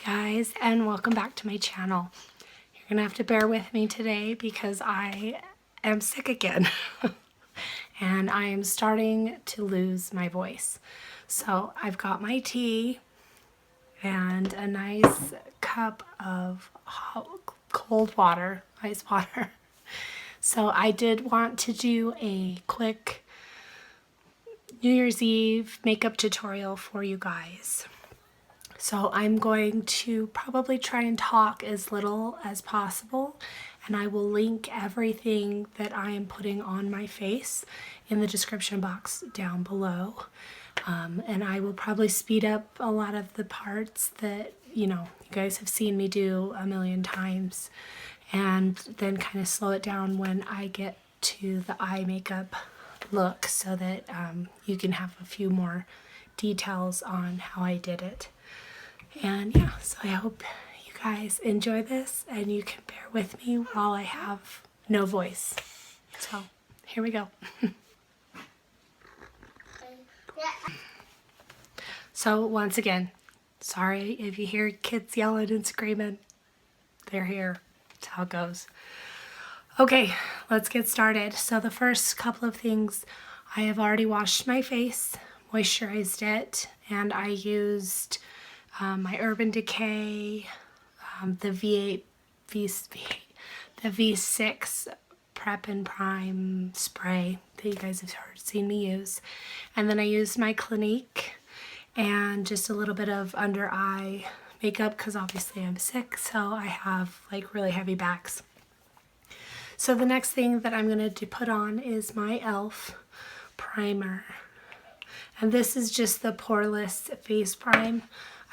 guys, and welcome back to my channel. You're gonna have to bear with me today because I am sick again and I am starting to lose my voice. So I've got my tea and a nice cup of cold water, ice water. So I did want to do a quick New Year's Eve makeup tutorial for you guys. So I'm going to probably try and talk as little as possible, and I will link everything that I am putting on my face in the description box down below. And I will probably speed up a lot of the parts that, you guys have seen me do a million times, and then kind of slow it down when I get to the eye makeup look so that you can have a few more details on how I did it. And yeah, so I hope you guys enjoy this and you can bear with me while I have no voice. So here we go. So once again, sorry if you hear kids yelling and screaming. They're here. That's how it goes. Okay, let's get started. So the first couple of things, I have already washed my face, moisturized it, and I used my Urban Decay, the V6 Prep and Prime spray that you guys have seen me use. And then I used my Clinique and just a little bit of under eye makeup because obviously I'm sick, so I have like really heavy bags. So the next thing that I'm going to put on is my e.l.f. primer. And this is just the Poreless Face Prime.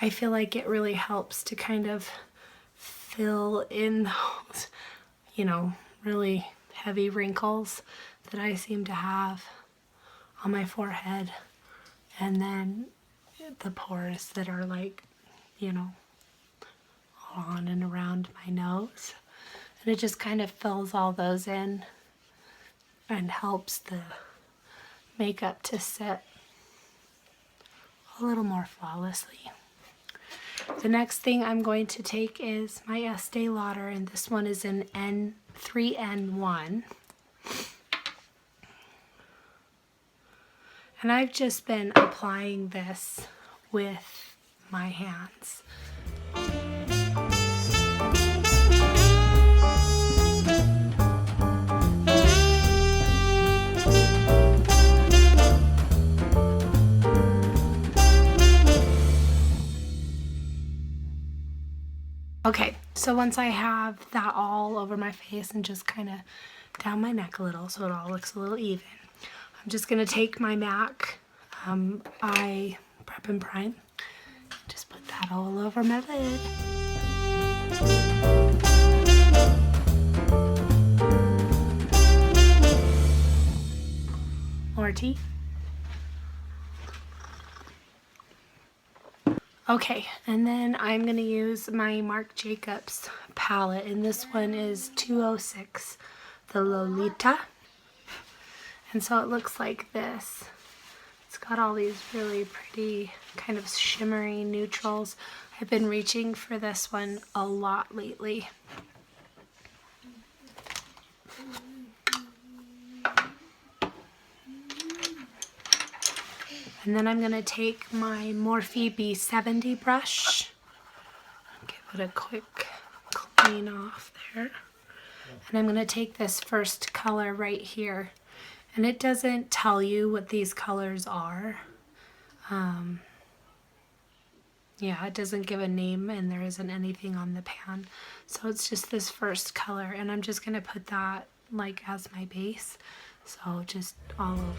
I feel like it really helps to kind of fill in those, really heavy wrinkles that I seem to have on my forehead. And then the pores that are like, on and around my nose. And it just kind of fills all those in and helps the makeup to sit a little more flawlessly. The next thing I'm going to take is my Estee Lauder, and this one is an N3N1. And I've just been applying this with my hands. Okay, so once I have that all over my face and just kind of down my neck a little so it all looks a little even, I'm just going to take my MAC Eye Prep and Prime, just put that all over my lid. More tea. Okay, and then I'm going to use my Marc Jacobs palette, and this one is 206, the Loita. And so it looks like this. It's got all these really pretty kind of shimmery neutrals. I've been reaching for this one a lot lately. And then I'm going to take my Morphe B70 brush, give it a quick clean off there. And I'm going to take this first color right here. And it doesn't tell you what these colors are. Yeah, it doesn't give a name and there isn't anything on the pan. So it's just this first color. And I'm just going to put that like as my base. So just all over.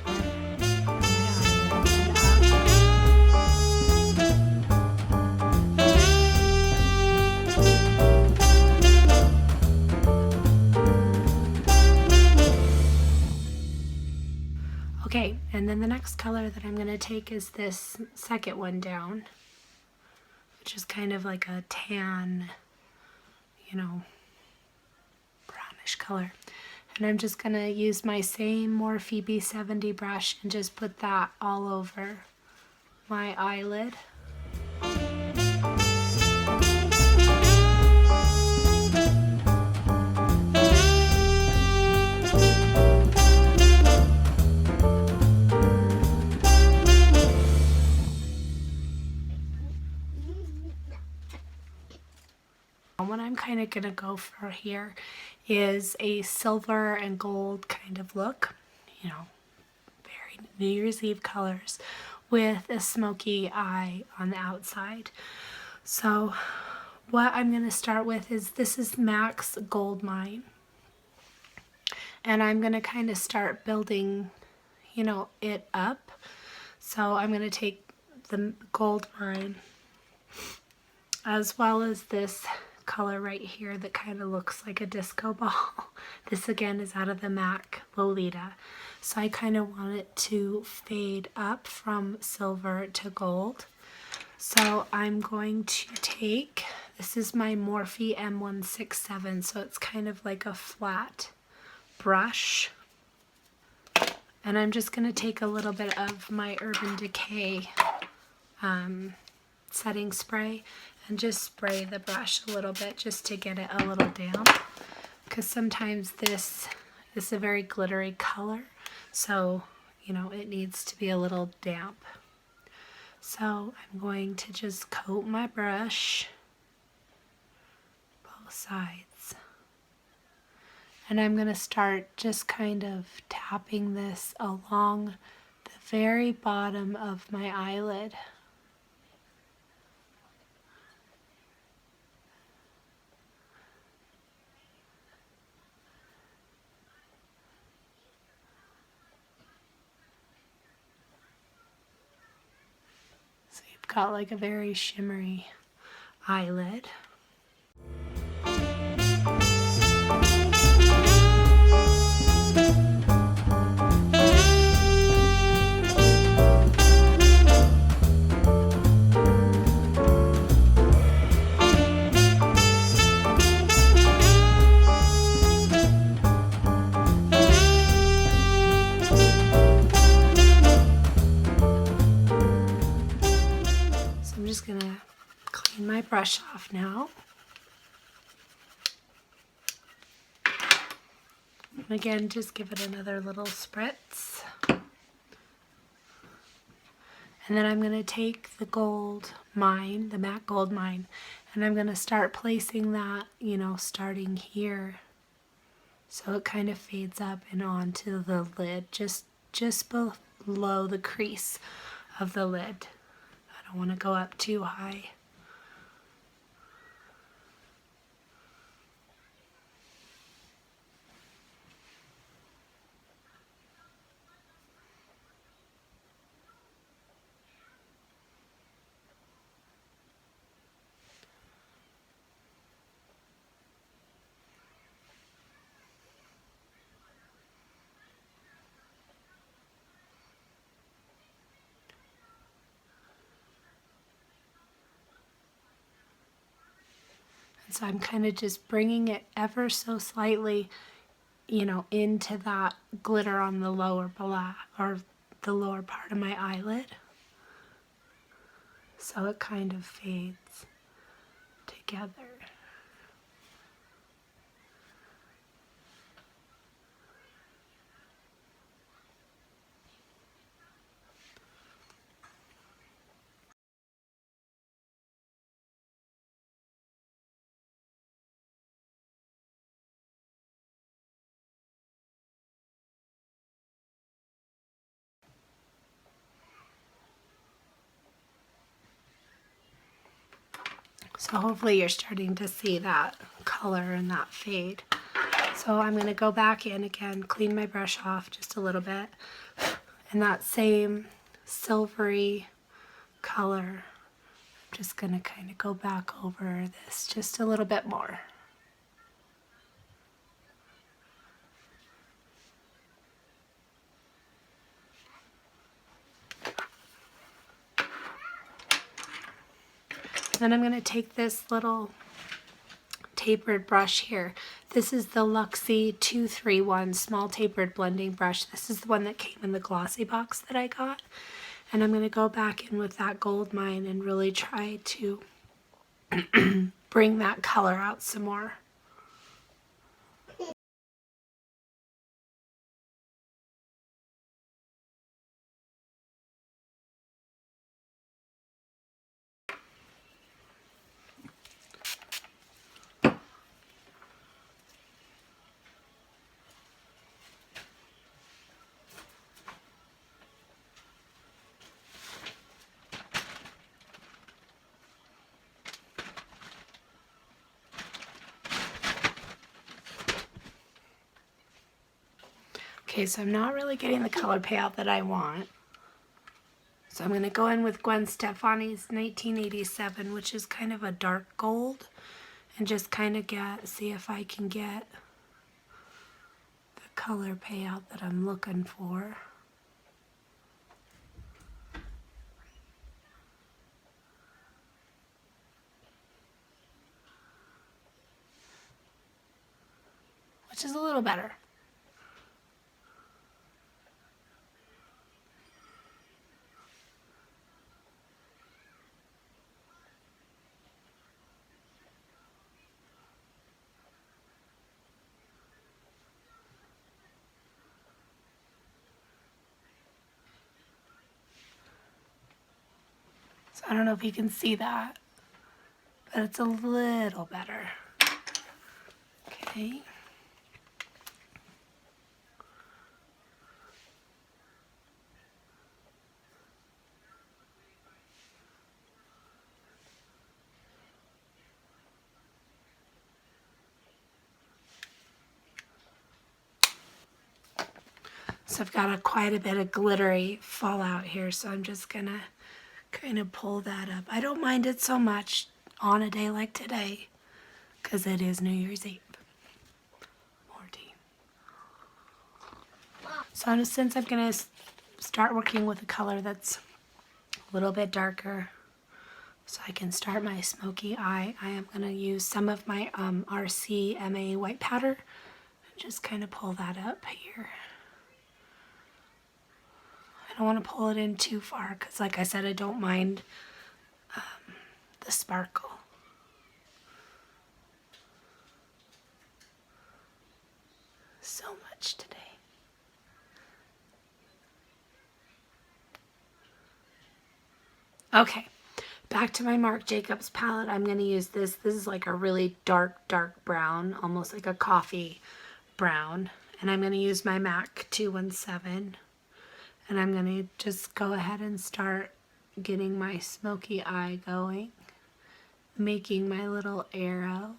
Okay, and then the next color that I'm going to take is this second one down, which is kind of like a tan, brownish color. And I'm just going to use my same Morphe B70 brush and just put that all over my eyelid. What I'm kind of going to go for here is a silver and gold kind of look, you know, very New Year's Eve colors with a smoky eye on the outside. So what I'm going to start with is, this is MAC's Goldmine. And I'm going to kind of start building, you know, it up. So I'm going to take the Goldmine as well as this color right here that kind of looks like a disco ball. This again is out of the MAC Lolita. So I kind of want it to fade up from silver to gold. So I'm going to take, this is my Morphe M167, so it's kind of like a flat brush. And I'm just going to take a little bit of my Urban Decay setting spray and just spray the brush a little bit just to get it a little damp, because sometimes this is a very glittery color, so you know it needs to be a little damp. So I'm going to just coat my brush both sides, and I'm going to start just kind of tapping this along the very bottom of my eyelid. So you've got like a very shimmery eyelid. I'm just going to clean my brush off now. And again, just give it another little spritz. And then I'm going to take the Goldmine, the MAC Goldmine, and I'm going to start placing that, you know, starting here. So it kind of fades up and onto the lid, just below the crease of the lid. I don't want to go up too high. So I'm kind of just bringing it ever so slightly, you know, into that glitter on the lower or the lower part of my eyelid. So it kind of fades together. So hopefully you're starting to see that color and that fade. So I'm going to go back in again, clean my brush off just a little bit, and that same silvery color, I'm just going to kind of go back over this just a little bit more. Then I'm going to take this little tapered brush here. This is the Luxie 231 small tapered blending brush. This is the one that came in the glossy box that I got. And I'm going to go back in with that Goldmine and really try to bring that color out some more. Okay, so I'm not really getting the color payout that I want. So I'm going to go in with Gwen Stefani's 1987, which is kind of a dark gold, and just kind of see if I can get the color payout that I'm looking for. Which is a little better. So I don't know if you can see that, but it's a little better. Okay. So I've got quite a bit of glittery fallout here, so I'm just gonna kind of pull that up. I don't mind it so much on a day like today, because it is New Year's Eve. More tea. So since I'm gonna start working with a color that's a little bit darker, so I can start my smoky eye, I am gonna use some of my RCMA white powder and just kind of pull that up here. I don't want to pull it in too far because, like I said, I don't mind the sparkle. So much today. Okay, back to my Marc Jacobs palette. I'm going to use this. This is like a really dark, dark brown, almost like a coffee brown. And I'm going to use my MAC 217. And I'm going to just go ahead and start getting my smoky eye going, making my little arrow.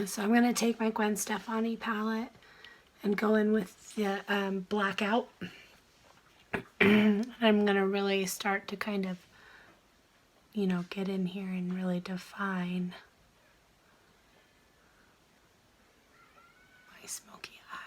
So I'm going to take my Gwen Stefani palette and go in with the blackout. I'm going to really start to kind of, you know, get in here and really define my smoky eye.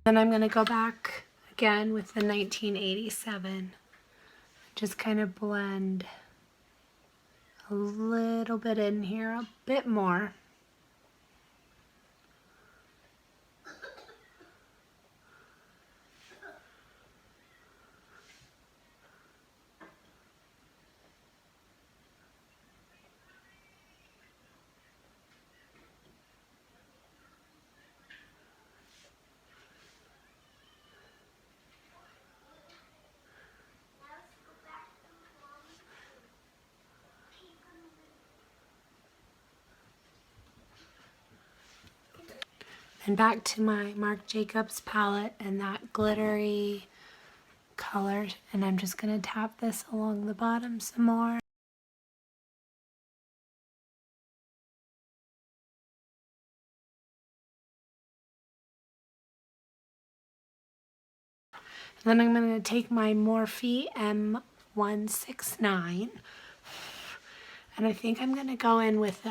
Then I'm going to go back again with the 1987. Just kind of blend a little bit in here, a bit more. And back to my Marc Jacobs palette and that glittery color. And I'm just going to tap this along the bottom some more. Then I'm going to take my Morphe M169, and I think I'm going to go in with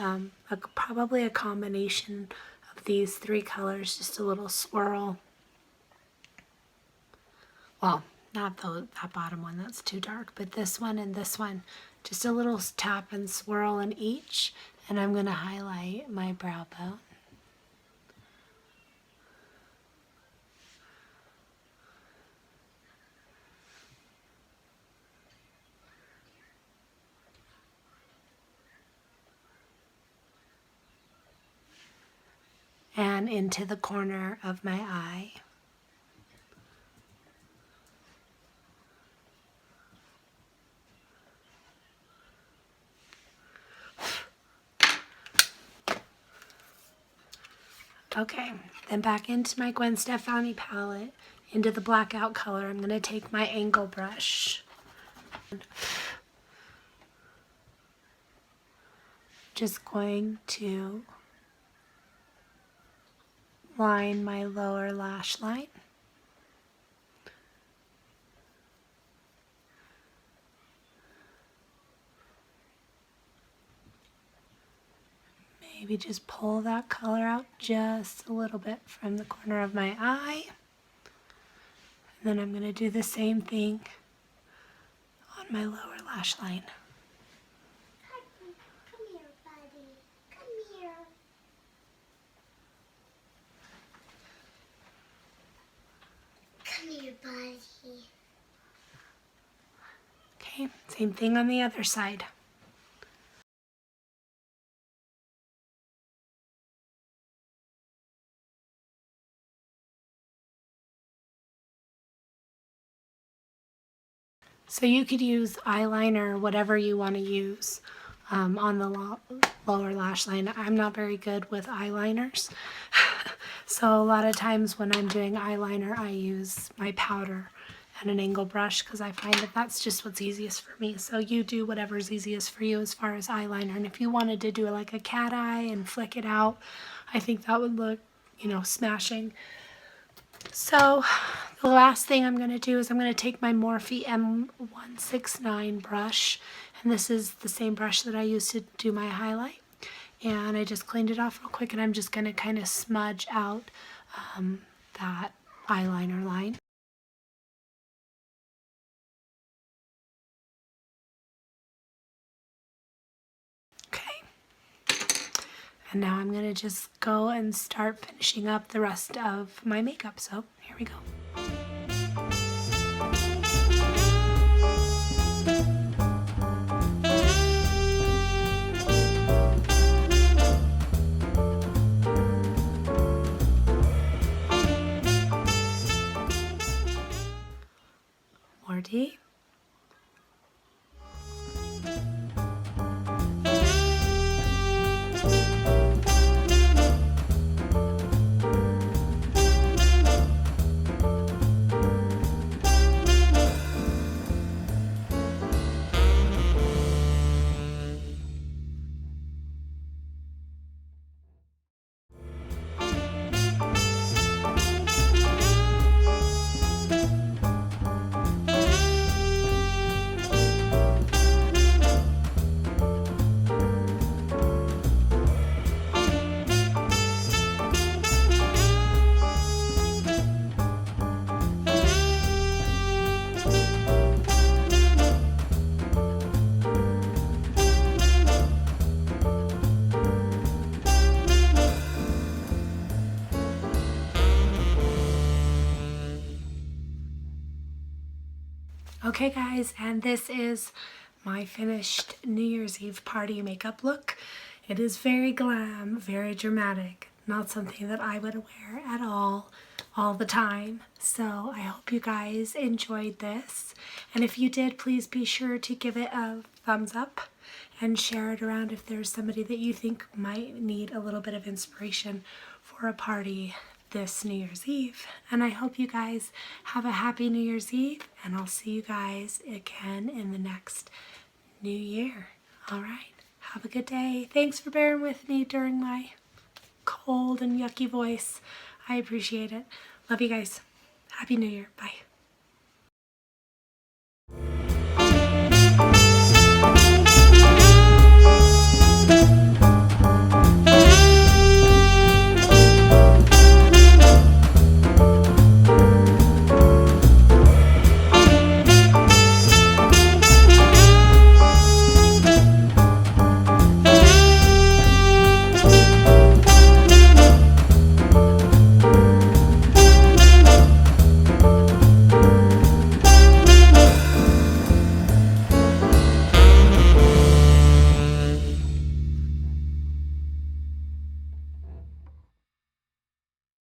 probably a combination of these three colors, just a little swirl. Well, not that bottom one, that's too dark, but this one and this one, just a little tap and swirl in each, and I'm going to highlight my brow bone. And into the corner of my eye. Okay, then back into my Gwen Stefani palette, into the blackout color. I'm going to take my angle brush. Just going to line my lower lash line. Maybe just pull that color out just a little bit from the corner of my eye. And then I'm going to do the same thing on my lower lash line. Come here, buddy. Come here. Come here, buddy. Okay, same thing on the other side. So you could use eyeliner, whatever you want to use on the lower lash line. I'm not very good with eyeliners. So a lot of times when I'm doing eyeliner, I use my powder and an angle brush because I find that that's just what's easiest for me. So you do whatever's easiest for you as far as eyeliner. And if you wanted to do like a cat eye and flick it out, I think that would look, you know, smashing. So the last thing I'm going to do is I'm going to take my Morphe M169 brush, and this is the same brush that I used to do my highlight, and I just cleaned it off real quick, and I'm just going to kind of smudge out that eyeliner line. And now I'm going to just go and start finishing up the rest of my makeup. So here we go. Morty. Okay guys, and this is my finished New Year's Eve party makeup look. It is very glam, very dramatic, not something that I would wear at all the time. So I hope you guys enjoyed this, and if you did, please be sure to give it a thumbs up and share it around if there's somebody that you think might need a little bit of inspiration for a party this New Year's Eve. And I hope you guys have a happy New Year's Eve, and I'll see you guys again in the next new year. All right, have a good day. Thanks for bearing with me during my cold and yucky voice. I appreciate it. Love you guys. Happy New Year. Bye.